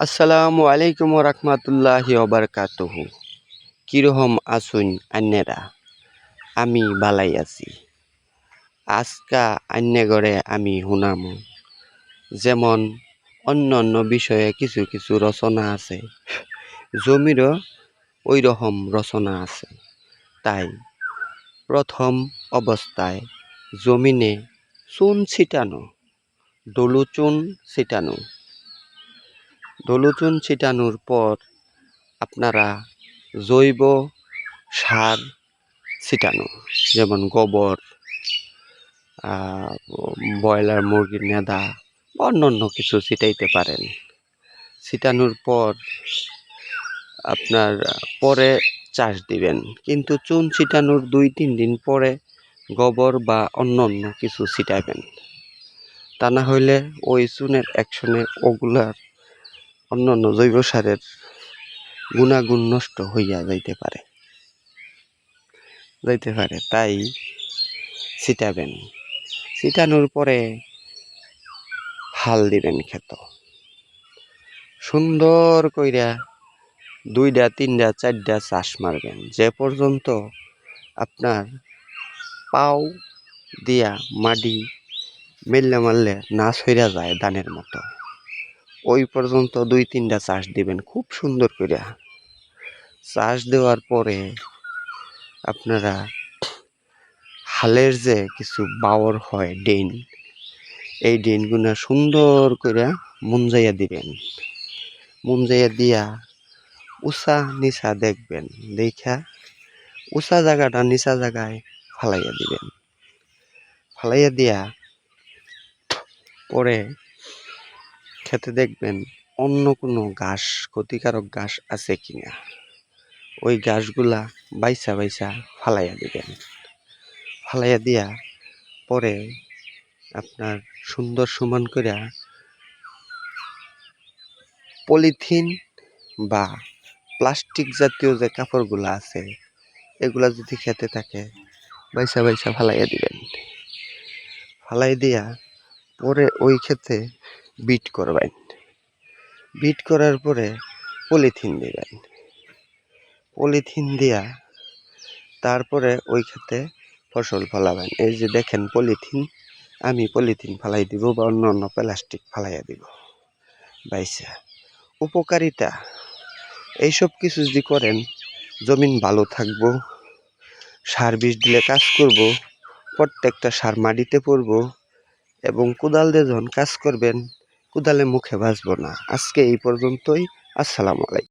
আসসালামু আলাইকুম রহমতুল্লাহি ওবারকাতুহু। কিরকম আছুন আন্যেরা? আমি বালাই আছি। আজকা আন্যে ঘরে আমি হুনামু যেমন অন্য বিষয়ে কিছু কিছু রচনা আছে, জমিরও ওই রকম রচনা আছে। তাই প্রথম অবস্থায় জমিনে চুন ছিটানো, দলুচুন ছিটানো। দলুচুন ছিটানোর পর আপনারা জৈব সার ছিটানো, যেমন গোবর, ব্রয়লার মুরগির নেদা, অন্য কিছু ছিটাইতে পারেন। ছিটানোর পর আপনার পরে চাষ দিবেন, কিন্তু চুন ছিটানোর 2-3 দিন পরে গোবর বা অন্য কিছু ছিটাবেন। তা না হইলে ওই চুনের অ্যাকশনে ওগুলার অন্য জৈব সারের গুণাগুণ নষ্ট হইয়া যাইতে পারে। তাই ছিটাবেন। ছিটানোর পরে হাল দিবেন ক্ষেত, সুন্দর কইরা 2টা 3টা 4টা চাষ মারবেন, যে পর্যন্ত আপনার পাও দিয়া মাটি মেললে মারলে না ছইরা যায় ধানের মতো, ওই পর্যন্ত 2-3টা চাষ দিবেন খুব সুন্দর কইরা। চাষ দেওয়ার পরে আপনারা হালের যে কিছু বাওর হয় ডেন, এই ডেনগুলা সুন্দর কইরা মুঞ্জাইয়া দিবেন। মুঞ্জাইয়া দিয়া উঁচা নিচা দেখবেন, দেখা উঁচা জায়গাটা নিচা জায়গায় ফালাইয়া দিবেন। ফালাইয়া দিয়া পরে খেতে দেখবেন অন্য কোনো ঘাস, ক্ষতিকারক ঘাস আছে কিনা, ওই ঘাসগুলা বাইছা ফালাইয়া দিবেন। ফালাইয়া দিয়া পরে আপনার সুন্দর সমান করে পলিথিন বা প্লাস্টিক জাতীয় যে কাপড়গুলো আছে, এগুলা যদি খেতে থাকে বাইছা ফালাইয়া দিবেন। ফালাই দিয়া পরে ওই ক্ষেতে বিট করবেন। বিট করার পরে পলিথিন দিবেন। পলিথিন দিয়া তারপরে ওই ক্ষেতে ফসল ফলাবেন। এই যে দেখেন পলিথিন, আমি পলিথিন ফালাই দিব বা অন্য প্লাস্টিক ফালাইয়া দিব বাইসা। উপকারিতা, এইসব কিছু যদি করেন জমিন ভালো থাকবো, সার বিষ দিলে কাজ করব, প্রত্যেকটা সার মাটিতে পড়ব, এবং কোদাল দিয়ে যখন কাজ করবেন কোদালে মুখে বাজবো না। আজকে এই পর্যন্তই। আসসালামু আলাইকুম।